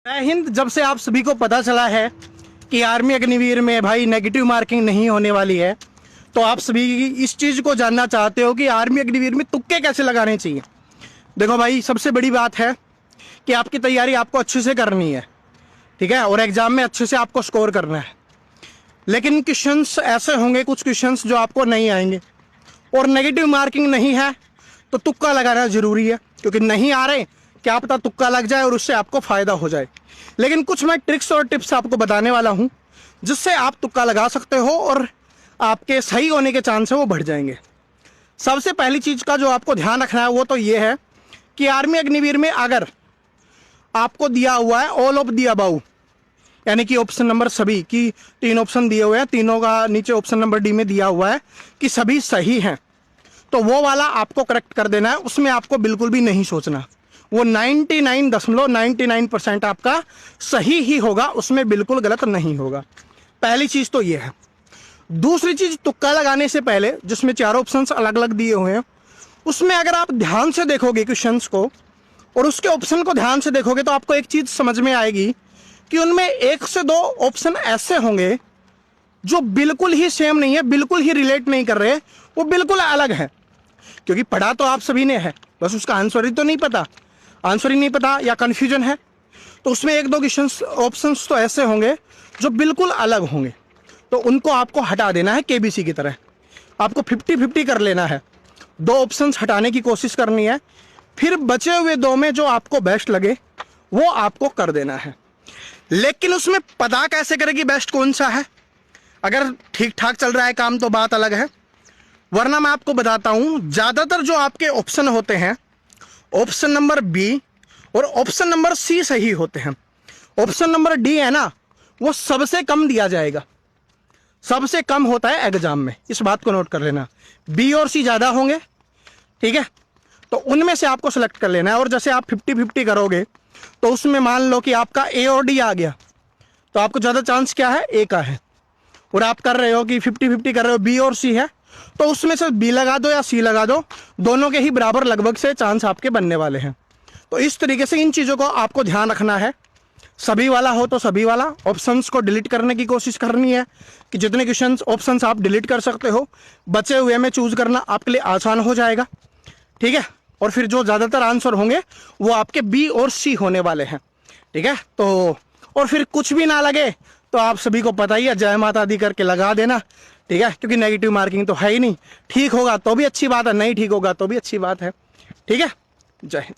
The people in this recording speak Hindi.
जय हिंद। जब से आप सभी को पता चला है कि आर्मी अग्निवीर में भाई नेगेटिव मार्किंग नहीं होने वाली है, तो आप सभी इस चीज़ को जानना चाहते हो कि आर्मी अग्निवीर में तुक्के कैसे लगाने चाहिए। देखो भाई, सबसे बड़ी बात है कि आपकी तैयारी आपको अच्छे से करनी है, ठीक है, और एग्जाम में अच्छे से आपको स्कोर करना है। लेकिन क्वेश्चंस ऐसे होंगे, कुछ क्वेश्चंस जो आपको नहीं आएंगे, और नेगेटिव मार्किंग नहीं है तो तुक्का लगाना जरूरी है, क्योंकि नहीं आ रहे क्या पता तुक्का लग जाए और उससे आपको फायदा हो जाए। लेकिन कुछ मैं ट्रिक्स और टिप्स आपको बताने वाला हूं जिससे आप तुक्का लगा सकते हो और आपके सही होने के चांस है वो बढ़ जाएंगे। सबसे पहली चीज का जो आपको ध्यान रखना है वो तो ये है कि आर्मी अग्निवीर में अगर आपको दिया हुआ है ऑल ऑफ दी अबाउ, यानी कि ऑप्शन नंबर सभी की 3 ऑप्शन दिए हुए हैं, तीनों का नीचे ऑप्शन नंबर डी में दिया हुआ है कि सभी सही हैं, तो वो वाला आपको करेक्ट कर देना है। उसमें आपको बिल्कुल भी नहीं सोचना, वो 99.99% आपका सही ही होगा, उसमें बिल्कुल गलत नहीं होगा। पहली चीज तो ये है। दूसरी चीज, तुक्का लगाने से पहले जिसमें 4 ऑप्शंस अलग अलग दिए हुए हैं, उसमें अगर आप ध्यान से देखोगे क्वेश्चंस को और उसके ऑप्शन को ध्यान से देखोगे तो आपको एक चीज समझ में आएगी कि उनमें 1 से 2 ऑप्शन ऐसे होंगे जो बिल्कुल ही सेम नहीं है, बिल्कुल ही रिलेट नहीं कर रहे, वो बिल्कुल अलग है। क्योंकि पढ़ा तो आप सभी ने है, बस उसका आंसर ही तो नहीं पता, आंसर ही नहीं पता या कंफ्यूजन है, तो उसमें 1-2 क्वेश्चंस ऑप्शंस तो ऐसे होंगे जो बिल्कुल अलग होंगे, तो उनको आपको हटा देना है। केबीसी की तरह आपको 50-50 कर लेना है, 2 ऑप्शंस हटाने की कोशिश करनी है, फिर बचे हुए 2 में जो आपको बेस्ट लगे वो आपको कर देना है। लेकिन उसमें पता कैसे करें कि बेस्ट कौन सा है? अगर ठीक ठाक चल रहा है काम तो बात अलग है, वरना मैं आपको बताता हूं, ज्यादातर जो आपके ऑप्शन होते हैं ऑप्शन नंबर बी और ऑप्शन नंबर सी सही होते हैं। ऑप्शन नंबर डी है ना, वो सबसे कम दिया जाएगा, सबसे कम होता है एग्जाम में, इस बात को नोट कर लेना। बी और सी ज्यादा होंगे, ठीक है, तो उनमें से आपको सेलेक्ट कर लेना है। और जैसे आप 50-50 करोगे तो उसमें मान लो कि आपका ए और डी आ गया, तो आपको ज्यादा चांस क्या है? ए का है। और आप कर रहे हो कि 50-50 कर रहे हो, बी और सी है, तो उसमें से बी लगा दो या सी लगा दो, दोनों के ही बराबर लगभग से चांस आपके बनने वाले हैं। तो इस तरीके से इन चीज़ों को आपको ध्यान रखना है। सभी वाला हो तो सभी वाला, ऑप्शंस को डिलीट करने की कोशिश करनी है कि जितने क्वेश्चंस ऑप्शंस आप डिलीट कर सकते हो, बचे हुए में चूज करना आपके लिए आसान हो जाएगा, ठीक है। और फिर जो ज़्यादातर आंसर होंगे वो आपके बी और सी होने वाले हैं, ठीक है। तो और फिर कुछ भी ना लगे तो आप सभी को पता ही है, जय माता दी करके लगा देना, ठीक है, क्योंकि नेगेटिव मार्किंग तो है ही नहीं। ठीक होगा तो भी अच्छी बात है, नहीं ठीक होगा तो भी अच्छी बात है, ठीक है। जय हिंद।